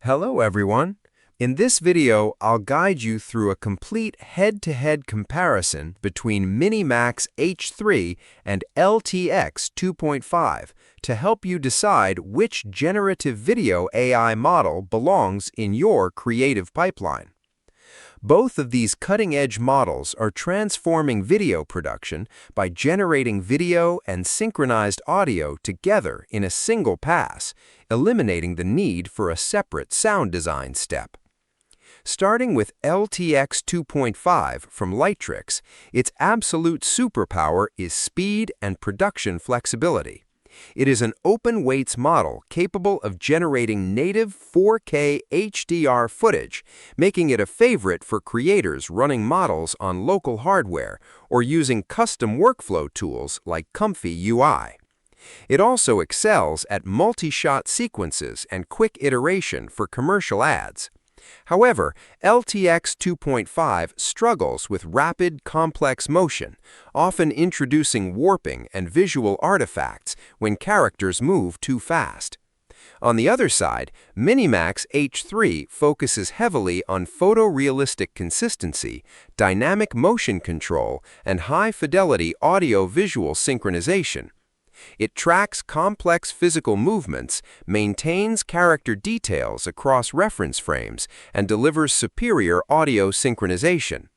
Hello everyone. In this video, I'll guide you through a complete head-to-head comparison between MiniMax H3 and LTX 2.5 to help you decide which generative video AI model belongs in your creative pipeline. Both of these cutting-edge models are transforming video production by generating video and synchronized audio together in a single pass, eliminating the need for a separate sound design step. Starting with LTX 2.5 from Lightricks, its absolute superpower is speed and production flexibility. It is an open-weights model capable of generating native 4K HDR footage, making it a favorite for creators running models on local hardware or using custom workflow tools like Comfy UI. It also excels at multi-shot sequences and quick iteration for commercial ads. However, LTX 2.5 struggles with rapid, complex motion, often introducing warping and visual artifacts when characters move too fast. On the other side, MiniMax H3 focuses heavily on photorealistic consistency, dynamic motion control, and high-fidelity audio-visual synchronization. It tracks complex physical movements, maintains character details across reference frames, and delivers superior audio synchronization.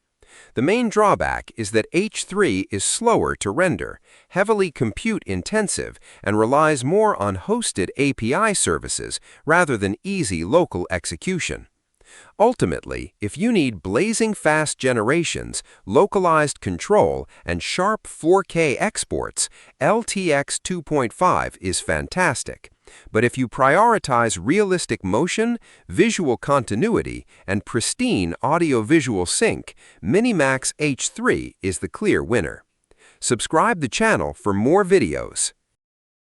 The main drawback is that H3 is slower to render, heavily compute-intensive, and relies more on hosted API services rather than easy local execution. Ultimately, if you need blazing fast generations, localized control, and sharp 4K exports, LTX 2.5 is fantastic. But if you prioritize realistic motion, visual continuity, and pristine audio-visual sync, MiniMax H3 is the clear winner. Subscribe the channel for more videos.